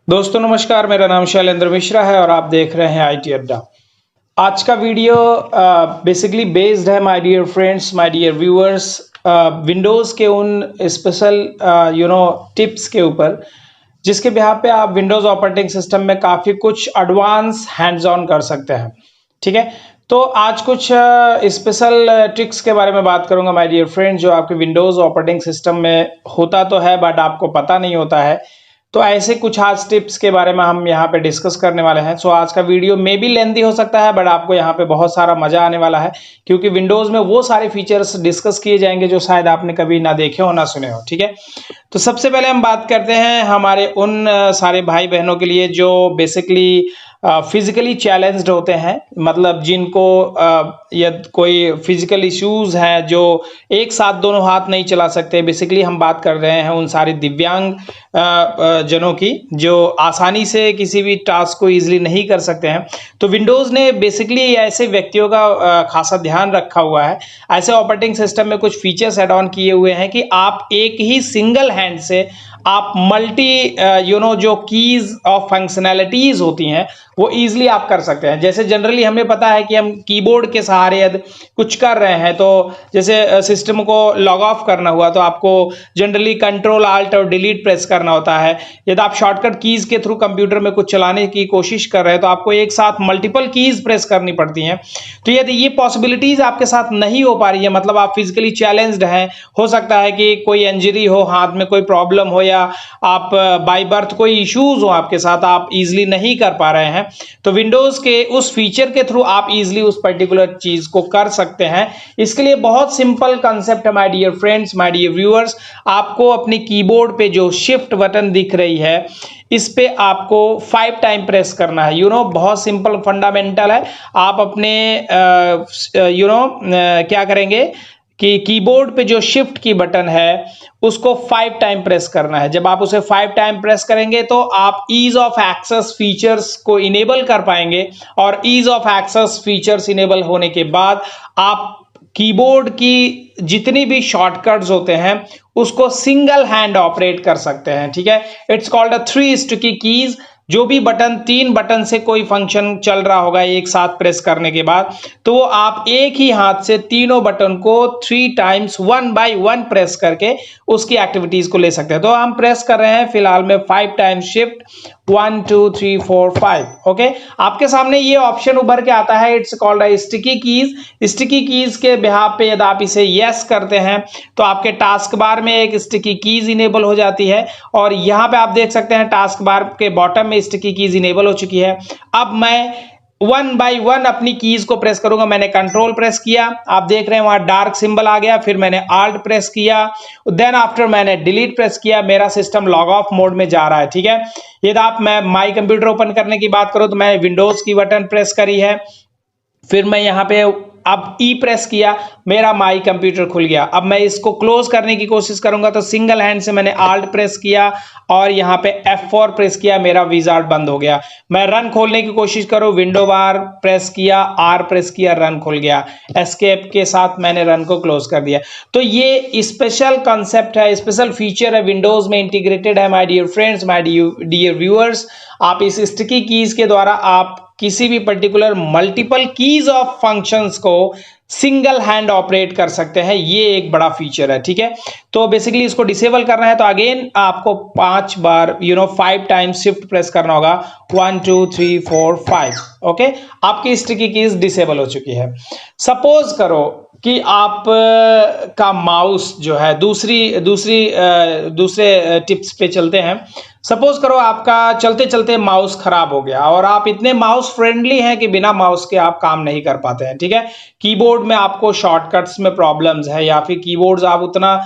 दोस्तों नमस्कार, मेरा नाम शैलेंद्र मिश्रा है और आप देख रहे हैं आईटी अड्डा। आज का वीडियो बेसिकली बेस्ड है my dear friends, my dear viewers, Windows के उन स्पेशल टिप्स के ऊपर जिसके बिहार पे आप विंडोज़ ऑपरेटिंग सिस्टम में काफ़ी कुछ एडवांस हैंड्स ऑन कर सकते हैं। ठीक है, तो आज कुछ स्पेशल ट्रिक्स के बारे में बात करूंगा माय डियर फ्रेंड, जो आपके विंडोज़ ऑपरेटिंग सिस्टम में होता तो है बट आपको पता नहीं होता है। तो ऐसे कुछ आज टिप्स के बारे में हम यहाँ पे डिस्कस करने वाले हैं। सो आज का वीडियो मे बी लेंथी हो सकता है बट आपको यहाँ पे बहुत सारा मजा आने वाला है, क्योंकि विंडोज में वो सारे फीचर्स डिस्कस किए जाएंगे जो शायद आपने कभी ना देखे हो ना सुने हो। ठीक है, तो सबसे पहले हम बात करते हैं हमारे उन सारे भाई बहनों के लिए जो बेसिकली फिजिकली चैलेंज्ड होते हैं, मतलब जिनको या कोई फिजिकल इश्यूज हैं, जो एक साथ दोनों हाथ नहीं चला सकते। बेसिकली हम बात कर रहे हैं उन सारे दिव्यांग जनों की जो आसानी से किसी भी टास्क को इजीली नहीं कर सकते हैं। तो विंडोज ने बेसिकली ऐसे व्यक्तियों का खासा ध्यान रखा हुआ है। ऐसे ऑपरेटिंग सिस्टम में कुछ फीचर्स ऐड ऑन किए हुए हैं कि आप एक ही सिंगल हैंड से आप मल्टी जो कीज ऑफ फंक्शनैलिटीज होती हैं वो इजीली आप कर सकते हैं। जैसे जनरली हमें पता है कि हम कीबोर्ड के सहारे यदि कुछ कर रहे हैं, तो जैसे सिस्टम को लॉग ऑफ करना हुआ तो आपको जनरली कंट्रोल आल्ट और डिलीट प्रेस करना होता है। यदि आप शॉर्टकट कीज के थ्रू कंप्यूटर में कुछ चलाने की कोशिश कर रहे हैं तो आपको एक साथ मल्टीपल कीज प्रेस करनी पड़ती हैं। तो यदि ये पॉसिबिलिटीज आपके साथ नहीं हो पा रही है, मतलब आप फिजिकली चैलेंज्ड हैं, हो सकता है कि कोई इंजरी हो, हाथ में कोई प्रॉब्लम हो, या आप बाय बर्थ कोई इश्यूज हो आपके साथ, आप इजीली नहीं कर पा रहे हैं, तो विंडोज के उस फीचर के थ्रू आप इजीली उस पर्टिकुलर चीज को कर सकते हैं। इसके लिए बहुत सिंपल कांसेप्ट है my dear friends, my dear viewers. आपको अपने कीबोर्ड पे जो शिफ्ट बटन दिख रही है इस पे आपको 5 टाइम प्रेस करना है। बहुत सिंपल फंडामेंटल है। आप अपने क्या करेंगे कि कीबोर्ड पे जो शिफ्ट की बटन है उसको 5 टाइम प्रेस करना है। जब आप उसे 5 टाइम प्रेस करेंगे तो आप ईज ऑफ एक्सेस फीचर्स को इनेबल कर पाएंगे, और ease of access features enable होने के बाद आप कीबोर्ड की जितनी भी शॉर्टकट्स होते हैं उसको सिंगल हैंड ऑपरेट कर सकते हैं। ठीक है, it's called a 3 sticky keys. जो भी बटन 3 बटन से कोई फंक्शन चल रहा होगा एक साथ प्रेस करने के बाद, तो आप एक ही हाथ से तीनों बटन को 3 टाइम्स 1 बाय 1 प्रेस करके उसकी एक्टिविटीज को ले सकते हैं। तो हम प्रेस कर रहे हैं फिलहाल में 5 टाइम्स शिफ्ट, 1 2 3 4 5। ओके, आपके सामने ये ऑप्शन उभर के आता है, it's called a sticky keys. Sticky keys के बिहाफ पे यदि आप इसे यस करते हैं तो आपके टास्क बार में एक स्टिकी कीज इनेबल हो जाती है, और यहां पे आप देख सकते हैं टास्क बार के बॉटम में स्टिकी कीज इनेबल हो चुकी है। अब मैं 1 बाय 1 अपनी कीज को प्रेस करूंगा। मैंने कंट्रोल प्रेस किया, आप देख रहे हैं वहां डार्क सिंबल आ गया, फिर मैंने आल्ट प्रेस किया, देन आफ्टर मैंने डिलीट प्रेस किया। मेरा सिस्टम लॉग ऑफ मोड में जा रहा है। ठीक है, यदि आप मैं माई कंप्यूटर ओपन करने की बात करूं तो मैंने विंडोज की बटन प्रेस करी है, फिर मैं यहां पे अब ई प्रेस किया, मेरा माई कंप्यूटर खुल गया। अब मैं इसको क्लोज करने की कोशिश करूंगा तो सिंगल हैंड से मैंने आल्ट प्रेस किया और यहां पे F4 प्रेस किया, मेरा विजार्ड बंद हो गया। मैं रन खोलने की कोशिश करूं, विंडो बार प्रेस किया, आर प्रेस किया, रन खुल गया। एस्केप के साथ मैंने रन को क्लोज कर दिया। तो ये स्पेशल कॉन्सेप्ट है, स्पेशल फीचर है, विंडोज में इंटीग्रेटेड है my dear friends, my dear viewers. आप इस स्टिकी कीज के द्वारा आप किसी भी particular multiple keys of functions को सिंगल हैंड ऑपरेट कर सकते हैं। ये एक बड़ा फीचर है। ठीक है, तो बेसिकली इसको डिसेबल करना है तो अगेन आपको 5 बार 5 टाइम्स शिफ्ट प्रेस करना होगा, 1 2 3 4 5। ओके, आपकी स्टिकी कीज डिसेबल हो चुकी है। सपोज करो कि आप का माउस जो है दूसरे टिप्स पे चलते हैं। सपोज करो आपका चलते चलते माउस खराब हो गया और आप इतने माउस फ्रेंडली हैं कि बिना माउस के आप काम नहीं कर पाते हैं। ठीक है, कीबोर्ड में आपको शॉर्टकट्स में प्रॉब्लम्स है, या फिर कीबोर्ड्स आप उतना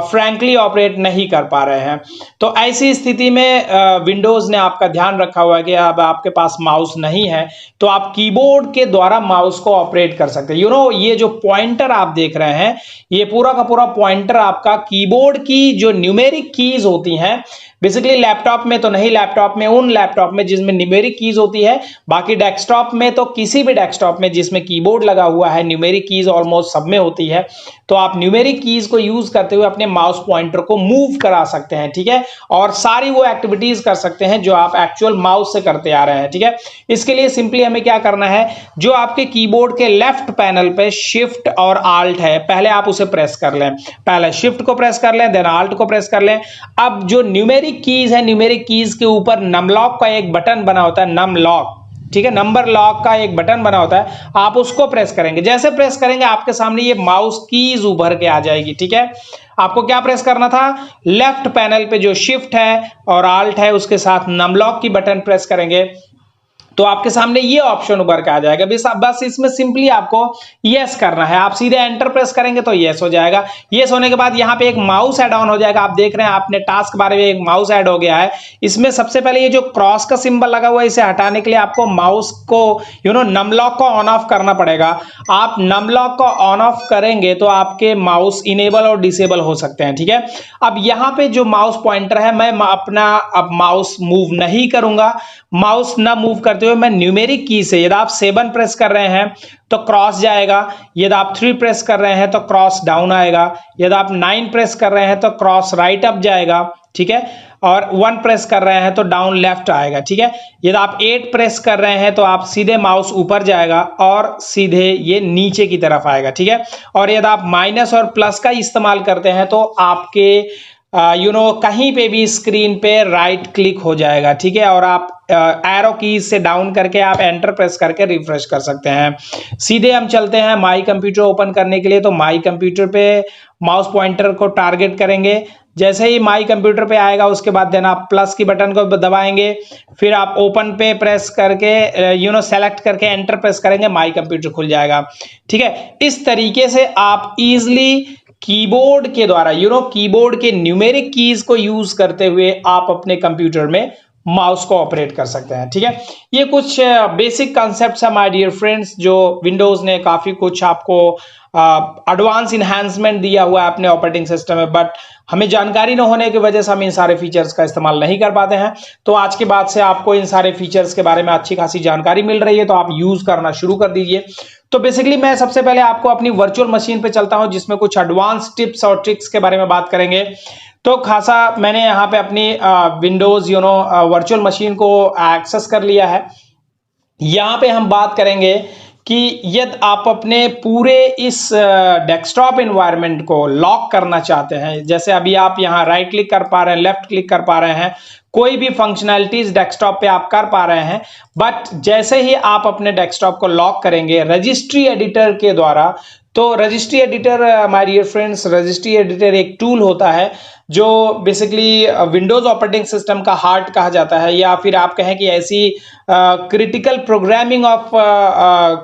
फ्रैंकली ऑपरेट नहीं कर पा रहे हैं। तो ऐसी स्थिति में विंडोज ने आपका ध्यान रखा हुआ है कि अब आपके पास माउस नहीं है तो आप कीबोर्ड के द्वारा माउस को ऑपरेट कर सकते हैं। ये जो पॉइंटर आप देख रहे हैं, ये पूरा का पूरा पॉइंटर आपका कीबोर्ड की जो न्यूमेरिक कीज होती हैं बेसिकली लैपटॉप में तो नहीं, लैपटॉप में उन लैपटॉप में जिसमें न्यूमेरिक कीज होती है, बाकी डेस्कटॉप में तो किसी भी डेस्कटॉप में जिसमें कीबोर्ड लगा हुआ है न्यूमेरिक कीज ऑलमोस्ट सब में होती है। तो आप न्यूमेरिक कीज को यूज करते हुए अपने माउस पॉइंटर को मूव करा सकते हैं, ठीक है, और सारी वो एक्टिविटीज कर सकते हैं जो आप एक्चुअल माउस से करते आ रहे हैं, ठीक है। इसके लिए सिंपली हमें क्या करना है, जो आपके कीबोर्ड के लेफ्ट पैनल पे शिफ्ट और आल्ट है, पहले आप उसे प्रेस कर लें, पहले शिफ्ट को प्रेस कर लें, देन आल्ट को प्रेस कर लें। अब जो न्यूमेरिक कीज है, न्यूमेरिक कीज के ऊपर नमलॉक का एक बटन बना होता है, नम लॉक, ठीक है, नंबर लॉक का एक बटन बना होता है, आप उसको प्रेस करेंगे। जैसे प्रेस करेंगे आपके सामने ये माउस कीज उभर के आ जाएगी, ठीक है। आपको क्या प्रेस करना था, लेफ्ट पैनल पे जो शिफ्ट है और आल्ट है उसके साथ नमलॉक की बटन प्रेस करेंगे तो आपके सामने ये ऑप्शन उभर के आ जाएगा। बस इसमें सिंपली आपको यस करना है, आप सीधे एंटर प्रेस करेंगे तो यस हो जाएगा। यस होने के बाद यहाँ पे एक माउस ऐड ऑन हो जाएगा। आप देख रहे हैं आपने टास्क बार में एक माउस ऐड हो गया है। इसमें सबसे पहले ये जो क्रॉस का सिंबल लगा हुआ है इसे हटाने के लिए आपको माउस को नमलॉक को ऑन ऑफ करना पड़ेगा। आप नमलॉक को ऑन ऑफ करेंगे तो आपके माउस इनेबल और डिसेबल हो सकते हैं, ठीक है। अब यहाँ पे जो माउस पॉइंटर है मैं अपना अब माउस मूव नहीं करूंगा। माउस ना मूव करते हुए मैं न्यूमेरिक की से, यदि आप 7 प्रेस कर रहे हैं तो क्रॉस जाएगा, यदि आप 3 प्रेस कर रहे हैं तो क्रॉस डाउन आएगा, यदि आप 9 प्रेस कर रहे हैं तो क्रॉस राइट अप जाएगा, ठीक है, और 1 प्रेस कर रहे हैं तो डाउन लेफ्ट आएगा, ठीक है। यदि आप 8 प्रेस कर रहे हैं तो आप सीधे माउस ऊपर जाएगा और सीधे ये नीचे की तरफ आएगा, ठीक है। और यदि आप माइनस और प्लस का इस्तेमाल करते हैं तो आपके कहीं पे भी स्क्रीन पे राइट क्लिक हो जाएगा, ठीक है, और आप एरो कीज से डाउन करके आप एंटर प्रेस करके रिफ्रेश कर सकते हैं। सीधे हम चलते हैं माई कंप्यूटर ओपन करने के लिए, तो माई कंप्यूटर पे माउस पॉइंटर को टारगेट करेंगे। जैसे ही माई कंप्यूटर पे आएगा उसके बाद देन आप प्लस की बटन को दबाएंगे, फिर आप ओपन पे प्रेस करके सेलेक्ट करके एंटर प्रेस करेंगे, माई कंप्यूटर खुल जाएगा, ठीक है। इस तरीके से आप इजिली कीबोर्ड के द्वारा कीबोर्ड के न्यूमेरिक कीज को यूज करते हुए आप अपने कंप्यूटर में माउस को ऑपरेट कर सकते हैं, ठीक है। ये कुछ बेसिक कॉन्सेप्ट्स है माय डियर फ्रेंड्स, जो विंडोज ने काफी कुछ आपको एडवांस इन्हांसमेंट दिया हुआ है अपने ऑपरेटिंग सिस्टम में, बट हमें जानकारी न होने की वजह से हम इन सारे फीचर्स का इस्तेमाल नहीं कर पाते हैं। तो आज के बाद से आपको इन सारे फीचर्स के बारे में अच्छी खासी जानकारी मिल रही है, तो आप यूज करना शुरू कर दीजिए। तो बेसिकली मैं सबसे पहले आपको अपनी वर्चुअल मशीन पे चलता हूं जिसमें कुछ एडवांस टिप्स और ट्रिक्स के बारे में बात करेंगे। तो खासा मैंने यहाँ पे अपनी विंडोज वर्चुअल मशीन को एक्सेस कर लिया है। यहाँ पे हम बात करेंगे कि यदि आप अपने पूरे इस डेस्कटॉप एनवायरनमेंट को लॉक करना चाहते हैं, जैसे अभी आप यहाँ राइट क्लिक कर पा रहे हैं, लेफ्ट क्लिक कर पा रहे हैं, कोई भी फंक्शनैलिटीज डेस्कटॉप पे आप कर पा रहे हैं, बट जैसे ही आप अपने डेस्कटॉप को लॉक करेंगे रजिस्ट्री एडिटर के द्वारा, तो registry editor my dear friends, registry editor एक टूल होता है जो बेसिकली विंडोज ऑपरेटिंग सिस्टम का हार्ट कहा जाता है, या फिर आप कहें कि ऐसी क्रिटिकल प्रोग्रामिंग ऑफ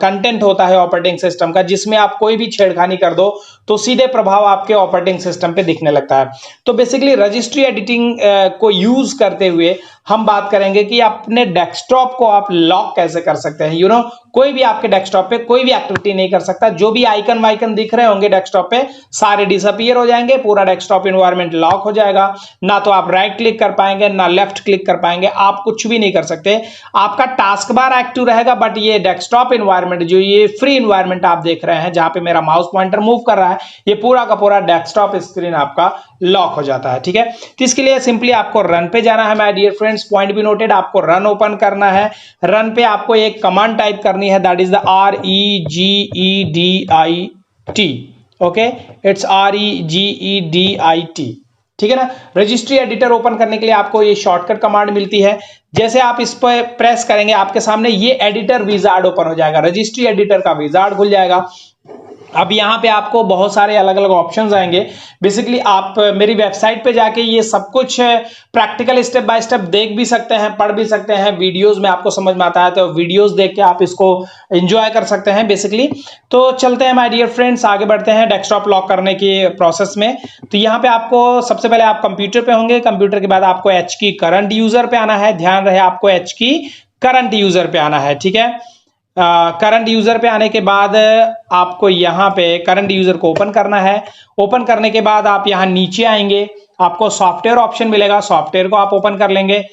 कंटेंट होता है ऑपरेटिंग सिस्टम का, जिसमें आप कोई भी छेड़खानी कर दो तो सीधे प्रभाव आपके ऑपरेटिंग सिस्टम पे दिखने लगता है। तो बेसिकली रजिस्ट्री एडिटिंग को यूज करते हुए हम बात करेंगे कि अपने डेस्कटॉप को आप लॉक कैसे कर सकते हैं। कोई भी आपके डेस्कटॉप पे कोई भी एक्टिविटी नहीं कर सकता, जो भी आइकन वाइकन दिख रहे होंगे डेस्कटॉप पे सारे डिसअपीयर हो जाएंगे, पूरा डेस्कटॉप एनवायरनमेंट लॉक हो जाएगा। ना तो आप राइट क्लिक कर पाएंगे ना लेफ्ट क्लिक कर पाएंगे, आप कुछ भी नहीं कर सकते। आपका टास्क बार एक्टिव रहेगा, बट ये डेस्कटॉप एनवायरनमेंट जो ये फ्री एनवायरनमेंट आप देख रहे हैं जहां पे मेरा माउस पॉइंटर मूव कर रहा है, ये पूरा का पूरा डेस्कटॉप स्क्रीन आपका लॉक हो जाता है, ठीक है। तो इसके लिए सिंपली आपको रन पे जाना है my dear friends, point be noted, आपको रन ओपन करना है। रन पे आपको एक कमांड टाइप करनी है, that is the REGEDIT, okay, it's REGEDIT, ठीक है ना। रजिस्ट्री एडिटर ओपन करने के लिए आपको ये शॉर्टकट कमांड मिलती है। जैसे आप इस पर प्रेस करेंगे आपके सामने ये एडिटर विजार्ड ओपन हो जाएगा, रजिस्ट्री एडिटर का विजार्ड खुल जाएगा। अब यहाँ पे आपको बहुत सारे अलग अलग ऑप्शंस आएंगे। बेसिकली आप मेरी वेबसाइट पे जाके ये सब कुछ प्रैक्टिकल स्टेप बाय स्टेप देख भी सकते हैं, पढ़ भी सकते हैं। वीडियोस में आपको समझ में आता है तो वीडियोस देख के आप इसको एंजॉय कर सकते हैं बेसिकली। तो चलते हैं माय डियर फ्रेंड्स, आगे बढ़ते हैं डेस्कटॉप लॉक करने के प्रोसेस में। तो यहाँ पे आपको सबसे पहले आप कंप्यूटर पे होंगे, कंप्यूटर के बाद आपको एच की करंट यूजर पे आना है। ध्यान रहे आपको एच की करंट यूजर पे आना है, ठीक है। करंट यूजर पे आने के बाद आपको यहाँ पे करंट यूजर को ओपन करना है। ओपन करने के बाद आप यहाँ नीचे आएंगे, आपको सॉफ्टवेयर ऑप्शन मिलेगा, सॉफ्टवेयर को आप ओपन कर लेंगे।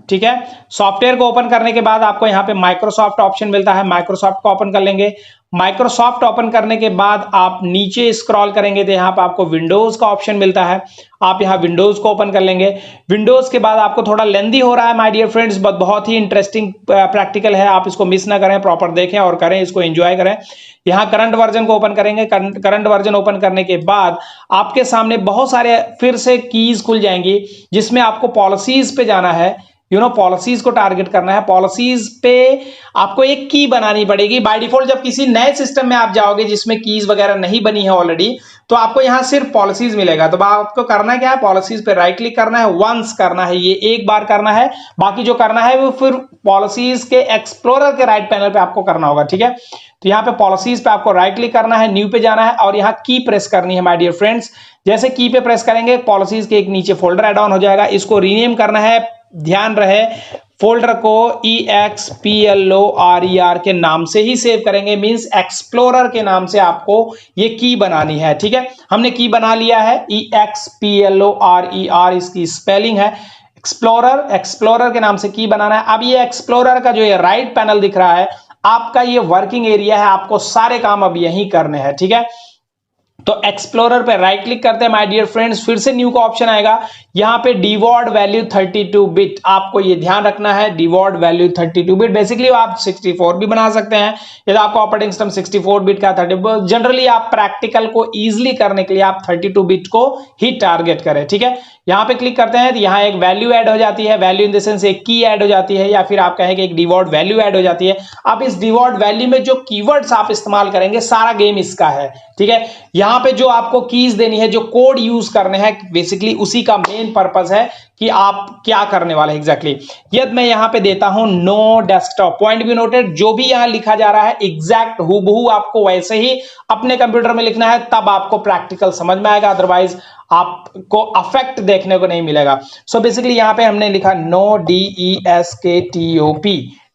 ठीक है, सॉफ्टवेयर को ओपन करने के बाद आपको यहाँ पे माइक्रोसॉफ्ट ऑप्शन मिलता है, माइक्रोसॉफ्ट को ओपन कर लेंगे। माइक्रोसॉफ्ट ओपन करने के बाद आप नीचे स्क्रॉल करेंगे तो यहाँ पे आपको विंडोज का ऑप्शन मिलता है, आप यहाँ विंडोज को ओपन कर लेंगे। विंडोज के बाद आपको थोड़ा लेंदी हो रहा है माय डियर फ्रेंड्स, बट बहुत ही इंटरेस्टिंग प्रैक्टिकल है, आप इसको मिस ना करें, प्रॉपर देखें और करें, इसको एंजॉय करें। यहाँ करंट वर्जन को ओपन करेंगे। करंट वर्जन ओपन करने के बाद आपके सामने बहुत सारे फिर से कीज खुल जाएंगी, जिसमें आपको पॉलिसीज पे जाना है, पॉलिसीज को टारगेट करना है। पॉलिसीज पे आपको एक की बनानी पड़ेगी। बाय डिफॉल्ट जब किसी नए सिस्टम में आप जाओगे जिसमें कीज वगैरह नहीं बनी है ऑलरेडी, तो आपको यहां सिर्फ पॉलिसीज मिलेगा। तो आपको करना क्या है, पॉलिसीज पे राइट क्लिक करना है, वंस करना है, ये एक बार करना है, बाकी जो करना है वो फिर पॉलिसीज के एक्सप्लोरर के राइट पैनल पे आपको करना होगा। ठीक है, तो यहाँ पे पॉलिसीज पे आपको राइट क्लिक करना है, न्यू पे जाना है और यहाँ की प्रेस करनी है माय डियर फ्रेंड्स। जैसे की पे प्रेस करेंगे पॉलिसीज के एक नीचे फोल्डर ऐड ऑन हो जाएगा, इसको रीनेम करना है। ध्यान रहे फोल्डर को EXPLORER के नाम से ही सेव करेंगे, मींस एक्सप्लोरर के नाम से आपको ये की बनानी है। ठीक है, हमने की बना लिया है, EXPLORER इसकी स्पेलिंग है। एक्सप्लोरर के नाम से की बनाना है। अब ये एक्सप्लोरर का जो ये राइट पैनल दिख रहा है, आपका ये वर्किंग एरिया है, आपको सारे काम अब यहीं करने हैं। ठीक है, तो एक्सप्लोरर पे राइट क्लिक करते हैं माय डियर फ्रेंड्स, फिर से न्यू का ऑप्शन आएगा, यहाँ पे डिवॉर्ड वैल्यू 32 बिट, आपको ये ध्यान रखना है, डिवॉर्ड वैल्यू 32 बिट। बेसिकली आप 64 भी बना सकते हैं, यदि आपका ऑपरेटिंग सिस्टम 64 बिट का 30। जनरली आप प्रैक्टिकल को इजीली करने के लिए आप 32 बिट को ही टारगेट करें। ठीक है, यहाँ पे क्लिक करते हैं तो यहाँ एक वैल्यू ऐड हो जाती है, वैल्यू इन द सेंस एक की ऐड हो जाती है, या फिर आप कहेंगे एक डिवॉर्ड वैल्यू ऐड हो जाती है। अब इस डिवॉर्ड वैल्यू में जो कीवर्ड्स आप इस्तेमाल करेंगे, सारा गेम इसका है। ठीक है, यहाँ पे जो आपको कीज देनी है, जो कोड यूज करने हैं, बेसिकली उसी का मेन पर्पस है कि आप क्या करने वाले हैं एग्जैक्टली। यदि मैं यहाँ पे देता हूं नो डेस्कटॉप, पॉइंट भी नोटेड, जो भी यहाँ लिखा जा रहा है एग्जैक्ट हूबहू आपको वैसे ही अपने कंप्यूटर में लिखना है, तब आपको प्रैक्टिकल समझ में आएगा, अदरवाइज आपको अफेक्ट देखने को नहीं मिलेगा। सो बेसिकली यहाँ पे हमने लिखा नो DESKTOP,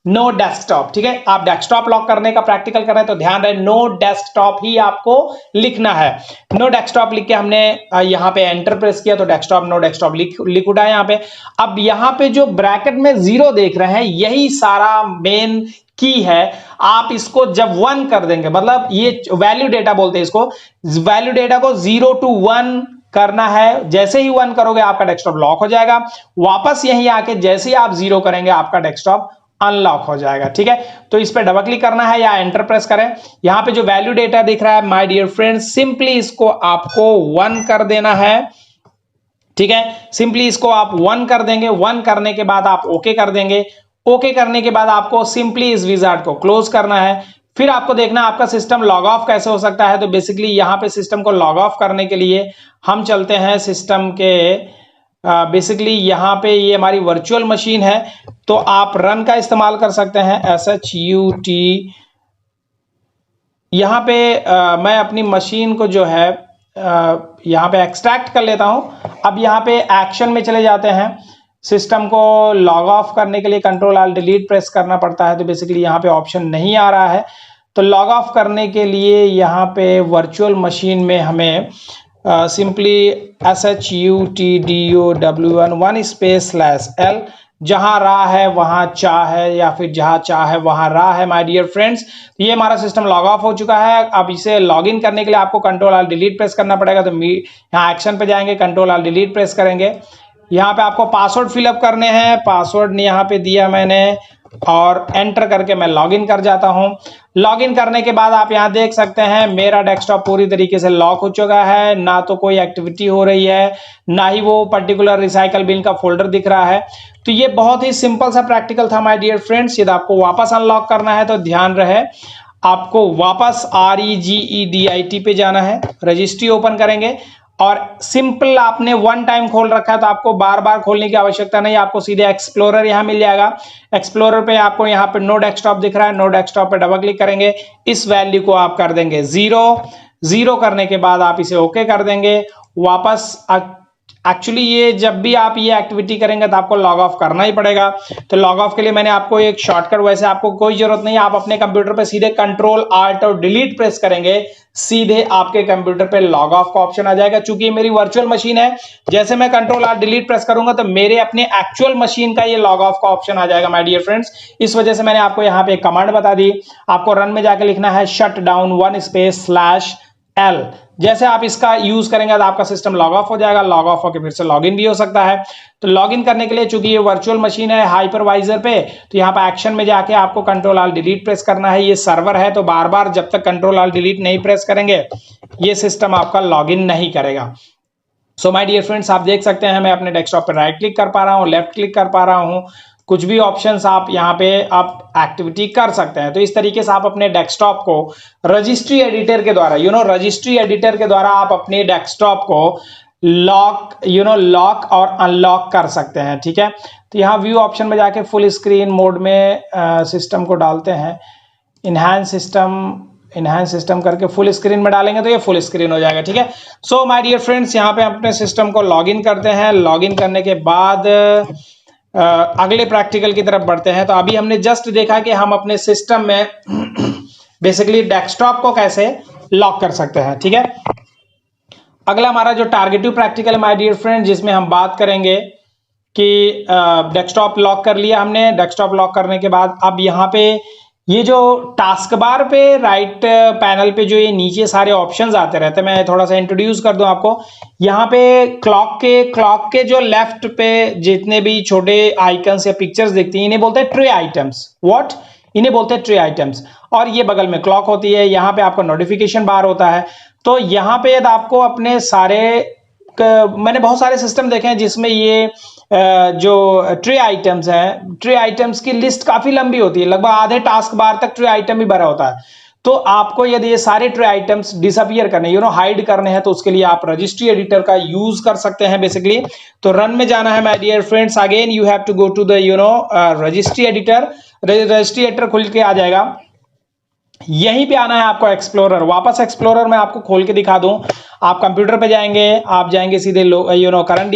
नो डेस्कटॉप। ठीक है, आप डेस्कटॉप लॉक करने का प्रैक्टिकल कर रहे हैं तो ध्यान रहे नो डेस्कटॉप ही आपको लिखना है। नो डेस्कटॉप लिख के हमने यहाँ पे एंटर प्रेस किया तो डेस्कटॉप नो डेस्कटॉप लिख उठा है यहाँ पे। अब यहाँ पे जो ब्रैकेट में 0 देख रहे हैं, यही सारा मेन की है। आप इसको जब 1 कर देंगे, मतलब ये वैल्यू डेटा बोलते हैं इसको, वैल्यू डेटा को 0 to 1 करना है। जैसे ही 1 करोगे आपका डेस्कटॉप लॉक हो जाएगा, वापस यहीं आके जैसे ही आप 0 करेंगे आपका डेस्कटॉप अनलॉक हो जाएगा। ठीक है, तो इस पे डबल क्लिक करना है या एंटर प्रेस करें। यहां पे जो वैल्यू डेटा दिख रहा है माय डियर फ्रेंड्स, सिंपली इसको आपको 1 कर देना है। ठीक है, सिंपली इसको आप 1 कर देंगे। 1 करने के बाद आप ओके कर देंगे। ओके करने के बाद आपको सिंपली इस विजार्ड को क्लोज करना है। फिर आपको देखना आपका सिस्टम लॉग ऑफ कैसे हो सकता है। तो बेसिकली यहां पे सिस्टम को लॉग ऑफ करने के लिए हम चलते हैं सिस्टम के बेसिकली यहाँ पे ये हमारी वर्चुअल मशीन है, तो आप रन का इस्तेमाल कर सकते हैं, SHUT। यहाँ पे मैं अपनी मशीन को जो है यहाँ पे एक्सट्रैक्ट कर लेता हूँ। अब यहाँ पे एक्शन में चले जाते हैं। सिस्टम को लॉग ऑफ करने के लिए Ctrl+Alt+Delete प्रेस करना पड़ता है, तो बेसिकली यहाँ पे ऑप्शन नहीं आ रहा है। तो लॉग ऑफ करने के लिए यहाँ पे वर्चुअल मशीन में हमें सिंपली SHUTDOW1 जहां रा है वहां चा है, या फिर जहां चा है वहां रा है माय डियर फ्रेंड्स। ये हमारा सिस्टम लॉग ऑफ हो चुका है। अब इसे लॉगिन करने के लिए आपको Ctrl+Alt+Delete प्रेस करना पड़ेगा। तो यहाँ एक्शन पे जाएंगे, Ctrl+Alt+Delete प्रेस करेंगे। यहाँ पे आपको पासवर्ड फिलअप करने हैं, पासवर्ड यहाँ पे दिया मैंने और एंटर करके मैं लॉगिन कर जाता हूं। लॉगिन करने के बाद आप यहां देख सकते हैं मेरा डेस्कटॉप पूरी तरीके से लॉक हो चुका है, ना तो कोई एक्टिविटी हो रही है, ना ही वो पर्टिकुलर रिसाइकल बिन का फोल्डर दिख रहा है। तो ये बहुत ही सिंपल सा प्रैक्टिकल था माय डियर फ्रेंड्स। यदि आपको वापस अनलॉक करना है तो ध्यान रहे आपको वापस REGEDIT पे जाना है, रजिस्ट्री ओपन करेंगे और सिंपल आपने 1 टाइम खोल रखा है तो आपको बार बार खोलने की आवश्यकता नहीं, आपको सीधे एक्सप्लोरर यहां मिल जाएगा। एक्सप्लोरर पे आपको यहां पे नो डेस्कटॉप दिख रहा है, नो डेस्कटॉप पे डबल क्लिक करेंगे, इस वैल्यू को आप कर देंगे 0 करने के बाद आप इसे ओके कर देंगे। वापस एक्चुअली ये जब भी आप ये एक्टिविटी करेंगे तो आपको लॉग ऑफ करना ही पड़ेगा। तो लॉग ऑफ के लिए मैंने आपको एक शॉर्टकट, वैसे आपको कोई जरूरत नहीं है, आप अपने कंप्यूटर पे सीधे कंट्रोल आल्ट और डिलीट प्रेस करेंगे, सीधे आपके कंप्यूटर पे लॉग ऑफ का ऑप्शन आ जाएगा। चूंकि ये मेरी वर्चुअल मशीन है, जैसे मैं कंट्रोल आल्ट डिलीट प्रेस करूंगा तो मेरे अपने एक्चुअल मशीन का ये लॉग ऑफ का ऑप्शन आ जाएगा माय डियर फ्रेंड्स। इस वजह से मैंने आपको यहाँ पे एक कमांड बता दी, आपको रन में जाके लिखना है शट डाउन 1//L। जैसे आप इसका यूज करेंगे तो आपका सिस्टम लॉग ऑफ हो जाएगा, लॉग ऑफ होकर फिर से लॉग इन भी हो सकता है। तो लॉग इन करने के लिए, चूंकि ये वर्चुअल मशीन है हाइपरवाइजर पे, तो यहाँ पे एक्शन में जाके आपको कंट्रोल आल्ट डिलीट प्रेस करना है। ये सर्वर है तो बार बार जब तक कंट्रोल आल्ट डिलीट नहीं प्रेस करेंगे ये सिस्टम आपका लॉग इन नहीं करेगा। सो माय डियर फ्रेंड्स, आप देख सकते हैं मैं अपने डेस्कटॉप पर राइट क्लिक कर पा रहा हूँ, लेफ्ट क्लिक कर पा रहा हूँ, कुछ भी ऑप्शंस आप यहाँ पे आप एक्टिविटी कर सकते हैं। तो इस तरीके से आप अपने डेस्कटॉप को रजिस्ट्री एडिटर के द्वारा, रजिस्ट्री एडिटर के द्वारा आप अपने डेस्कटॉप को लॉक और अनलॉक कर सकते हैं। ठीक है, तो यहाँ व्यू ऑप्शन में जाके फुल स्क्रीन मोड में सिस्टम को डालते हैं, इनहैंस सिस्टम करके फुल स्क्रीन में डालेंगे तो ये फुल स्क्रीन हो जाएगा। ठीक है, सो माय डियर फ्रेंड्स, यहाँ पे अपने सिस्टम को लॉगिन करते हैं। लॉगिन करने के बाद अगले प्रैक्टिकल की तरफ बढ़ते हैं। तो अभी हमने जस्ट देखा कि हम अपने सिस्टम में बेसिकली डेस्कटॉप को कैसे लॉक कर सकते हैं। ठीक है, अगला हमारा जो टारगेटिव प्रैक्टिकल है माय डियर फ्रेंड, जिसमें हम बात करेंगे कि डेस्कटॉप लॉक कर लिया हमने। डेस्कटॉप लॉक करने के बाद अब यहाँ पे ये जो टास्क बार पे राइट पैनल पे जो ये नीचे सारे ऑप्शंस आते रहते हैं, मैं थोड़ा सा इंट्रोड्यूस कर दूं आपको। यहाँ पे क्लॉक के जो लेफ्ट पे जितने भी छोटे आइकन्स या पिक्चर्स दिखती हैं, इन्हें बोलते हैं ट्रे आइटम्स। व्हाट? इन्हें बोलते हैं ट्रे आइटम्स। और ये बगल में क्लॉक होती है, यहाँ पे आपका नोटिफिकेशन बार होता है। तो यहाँ पे आपको अपने सारे, मैंने बहुत सारे सिस्टम देखे हैं जिसमें ये जो ट्रे आइटम्स हैं, ट्रे आइटम्स की लिस्ट काफी लंबी होती है, लगभग आधे टास्क बार तक ट्रे आइटम ही भरा होता है। तो आपको यदि ये सारे ट्रे आइटम्स डिसअपियर करने, हाइड करने हैं, तो उसके लिए आप रजिस्ट्री एडिटर का यूज कर सकते हैं बेसिकली। तो रन में जाना है my dear friends, again you have to go to the registry editor. Registry editor खुल के आ जाएगा, यहीं पे आना है आपको एक्सप्लोरर। वापस एक्सप्लोरर में आपको खोल के दिखा दूं, आप कंप्यूटर पे जाएंगे, आप जाएंगे सीधे करंट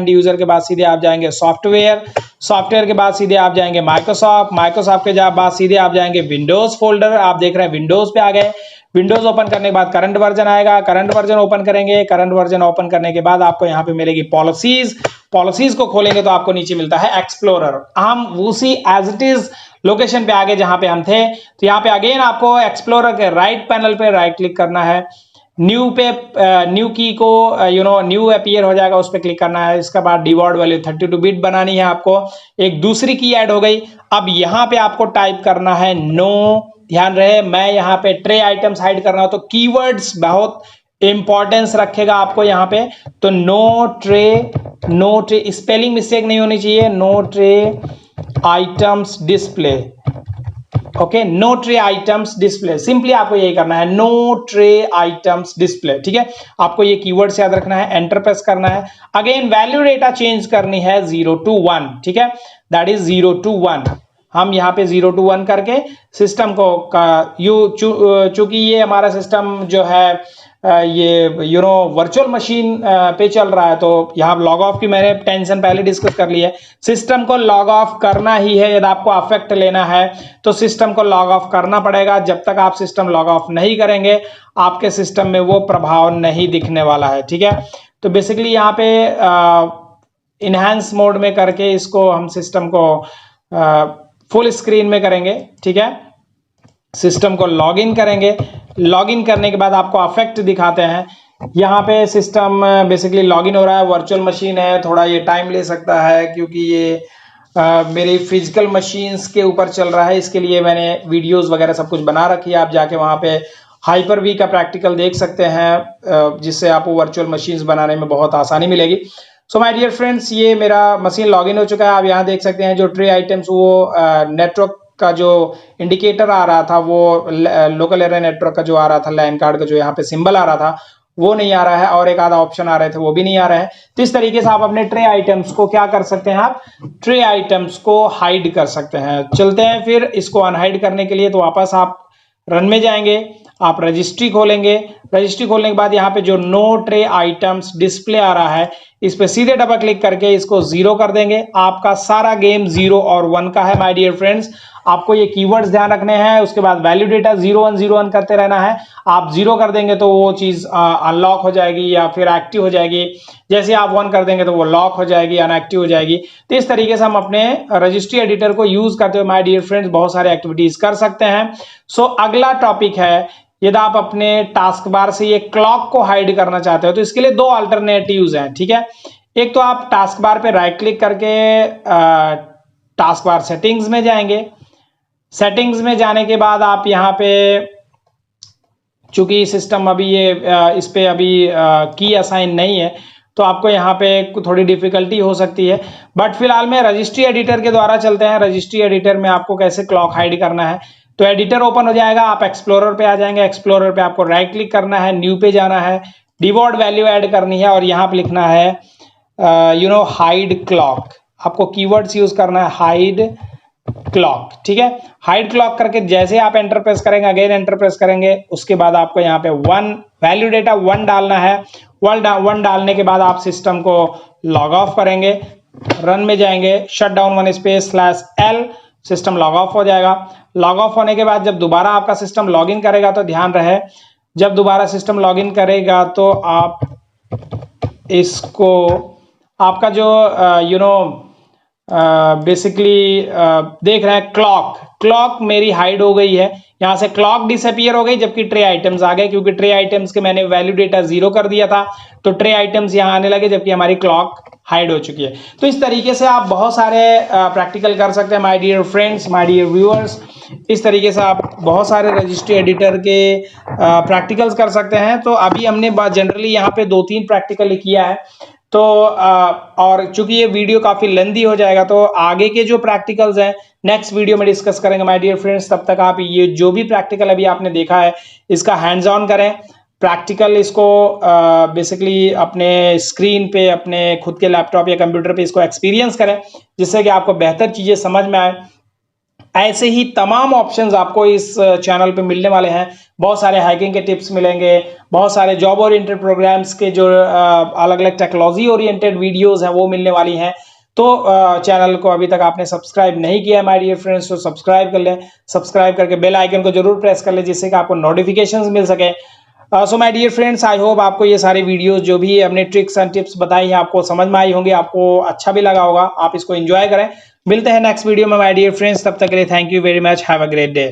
यूजर के बाद सीधे आप जाएंगे सॉफ्टवेयर के बाद सीधे आप जाएंगे माइक्रोसॉफ्ट के बाद सीधे आप जाएंगे विंडोज फोल्डर। आप देख रहे हैं विंडोज पे आ गए। विंडोज ओपन करने के बाद करंट वर्जन आएगा, करंट वर्जन ओपन करेंगे। करंट वर्जन ओपन करने के बाद आपको यहाँ पे मिलेगी पॉलिसीज को खोलेंगे तो आपको नीचे मिलता है एक्सप्लोरर। हम उसी एज इट इज लोकेशन पे आगे जहां पे हम थे। तो यहाँ पे अगेन आपको एक्सप्लोरर के राइट पैनल पे राइट क्लिक करना है, न्यू की को न्यू अपीयर हो जाएगा, उस पर क्लिक करना है। इसके बाद डिवॉर्ड वैल्यू 32 बिट बनानी है आपको, एक दूसरी की ऐड हो गई। अब यहाँ पे आपको टाइप करना है नो। ध्यान रहे मैं यहाँ पे ट्रे आइटम्स हाइड कर रहा हूं तो कीवर्ड्स बहुत इंपॉर्टेंस रखेगा आपको यहाँ पे। तो नो ट्रे स्पेलिंग मिस्टेक नहीं होनी चाहिए, no tray items display. Okay, no tray items display, simply आपको यही करना है, नो ट्रे आइटम्स डिस्प्ले। ठीक है, आपको ये कीवर्ड्स याद रखना है, एंटर प्रेस करना है। अगेन वैल्यू डेटा चेंज करनी है 0 to 1। ठीक है, दैट इज 0 to 1। हम यहाँ पे 0 to 1 करके सिस्टम को चूंकि ये हमारा सिस्टम जो है ये वर्चुअल मशीन पे चल रहा है, तो यहाँ लॉग ऑफ की मैंने टेंशन पहले डिस्कस कर ली है। सिस्टम को लॉग ऑफ करना ही है, यदि आपको अफेक्ट लेना है तो सिस्टम को लॉग ऑफ करना पड़ेगा। जब तक आप सिस्टम लॉग ऑफ नहीं करेंगे आपके सिस्टम में वो प्रभाव नहीं दिखने वाला है। ठीक है, तो बेसिकली यहाँ पे इनहैंस मोड में करके इसको हम सिस्टम को फुल स्क्रीन में करेंगे। ठीक है, सिस्टम को लॉगिन करेंगे। लॉगिन करने के बाद आपको अफेक्ट दिखाते हैं। यहाँ पे सिस्टम बेसिकली लॉगिन हो रहा है, वर्चुअल मशीन है, थोड़ा ये टाइम ले सकता है क्योंकि ये मेरी फिजिकल मशीन्स के ऊपर चल रहा है। इसके लिए मैंने वीडियोस वगैरह सब कुछ बना रखी है, आप जाके वहाँ पे हाइपर-V का प्रैक्टिकल देख सकते हैं, जिससे आपको वर्चुअल मशीन्स बनाने में बहुत आसानी मिलेगी। सो माय डियर फ्रेंड्स, ये मेरा मशीन लॉगिन हो चुका है। आप यहाँ देख सकते हैं जो ट्रे आइटम्स, वो नेटवर्क का जो इंडिकेटर आ रहा था, वो लोकल एरिया नेटवर्क का जो आ रहा था, लैन कार्ड का जो यहाँ पे सिंबल आ रहा था वो नहीं आ रहा है, और एक आधा ऑप्शन आ रहे थे वो भी नहीं आ रहा है। तो इस तरीके से आप अपने ट्रे आइटम्स को क्या कर सकते हैं, आप ट्रे आइटम्स को हाइड कर सकते हैं। चलते हैं फिर इसको अनहाइड करने के लिए। तो वापस आप रन में जाएंगे, आप रजिस्ट्री खोलेंगे। रजिस्ट्री खोलने के बाद यहाँ पे जो नो ट्रे आइटम्स डिस्प्ले आ रहा है, इस पे सीधे डबल क्लिक करके इसको 0 कर देंगे। आपका सारा गेम 0 और 1 का है माय डियर फ्रेंड्स। आपको ये कीवर्ड्स ध्यान रखने हैं। उसके बाद वैल्यू डेटा 0101 करते रहना है। आप 0 कर देंगे तो वो चीज अनलॉक हो जाएगी या फिर एक्टिव हो जाएगी। जैसे आप 1 कर देंगे तो वो लॉक हो जाएगी, अनएक्टिव हो जाएगी। तो इस तरीके से हम अपने रजिस्ट्री एडिटर को यूज करते हुए माय डियर फ्रेंड्स बहुत सारे एक्टिविटीज कर सकते हैं। सो अगला टॉपिक है, यदि आप अपने टास्क बार से ये क्लॉक को हाइड करना चाहते हो तो इसके लिए 2 अल्टरनेटिव्स हैं, ठीक है। एक तो आप टास्क बार पे राइट क्लिक करके टास्क बार सेटिंग्स में जाएंगे। सेटिंग्स में जाने के बाद आप यहाँ पे, चूंकि सिस्टम अभी ये इस पे अभी की असाइन नहीं है तो आपको यहाँ पे थोड़ी डिफिकल्टी हो सकती है, बट फिलहाल में रजिस्ट्री एडिटर के द्वारा चलते हैं। रजिस्ट्री एडिटर में आपको कैसे क्लॉक हाइड करना है, तो एडिटर ओपन हो जाएगा, आप एक्सप्लोरर पे आ जाएंगे। एक्सप्लोरर पे आपको राइट क्लिक करना है, न्यू पे जाना है, डिवॉर्ड वैल्यू ऐड करनी है और यहाँ पे लिखना है हाइड क्लॉक। आपको कीवर्ड्स यूज करना है, हाइड क्लॉक, ठीक है। हाइड क्लॉक करके जैसे आप एंटर प्रेस करेंगे, अगेन एंटर प्रेस करेंगे, उसके बाद आपको यहाँ पे 1 वैल्यू डेटा 1 डालना है। 1 डालने के बाद आप सिस्टम को लॉग ऑफ करेंगे, रन में जाएंगे, shut down 1 space /L, system log of हो जाएगा। लॉग ऑफ होने के बाद जब दोबारा आपका सिस्टम लॉग इन करेगा तो ध्यान रहे, जब दोबारा सिस्टम लॉग इन करेगा तो आप इसको, आपका जो बेसिकली देख रहे हैं क्लॉक मेरी हाइड हो गई है। यहां से क्लॉक डिसअपियर हो गई जबकि ट्रे आइटम्स आ गए, क्योंकि ट्रे आइटम्स के मैंने वैल्यू डेटा 0 कर दिया था तो ट्रे आइटम्स यहां आने लगे जबकि हमारी क्लॉक हाइड हो चुकी है। तो इस तरीके से आप बहुत सारे प्रैक्टिकल कर सकते हैं my dear friends, my dear viewers. इस तरीके से आप बहुत सारे रजिस्ट्री एडिटर के प्रैक्टिकल्स कर सकते हैं। तो अभी हमने जनरली यहाँ पे 2-3 प्रैक्टिकल किया है, तो और चूंकि ये वीडियो काफी लेंदी हो जाएगा तो आगे के जो प्रैक्टिकल्स हैं नेक्स्ट वीडियो में डिस्कस करेंगे माय डियर फ्रेंड्स। तब तक आप ये जो भी प्रैक्टिकल अभी आपने देखा है इसका हैंड्स ऑन करें। प्रैक्टिकल इसको बेसिकली अपने स्क्रीन पे, अपने खुद के लैपटॉप या कंप्यूटर पे इसको एक्सपीरियंस करें, जिससे कि आपको बेहतर चीजें समझ में आए। ऐसे ही तमाम ऑप्शंस आपको इस चैनल पे मिलने वाले हैं। बहुत सारे हैकिंग के टिप्स मिलेंगे, बहुत सारे जॉब ओरिएंटेड प्रोग्राम्स के जो अलग अलग टेक्नोलॉजी ओरिएंटेड वीडियोस हैं वो मिलने वाली हैं। तो चैनल को अभी तक आपने सब्सक्राइब नहीं किया माय डियर फ्रेंड्स तो सब्सक्राइब कर लें। सब्सक्राइब करके बेल आइकन को जरूर प्रेस कर लें जिससे कि आपको नोटिफिकेशंस मिल सके। So my dear friends, I hope आपको ये सारी वीडियोस जो भी हमने ट्रिक्स एंड टिप्स बताई हैं आपको समझ में आई होंगी, आपको अच्छा भी लगा होगा, आप इसको एंजॉय करें। मिलते हैं नेक्स्ट वीडियो में माय डियर फ्रेंड्स, तब तक के लिए thank you very much, have a great day.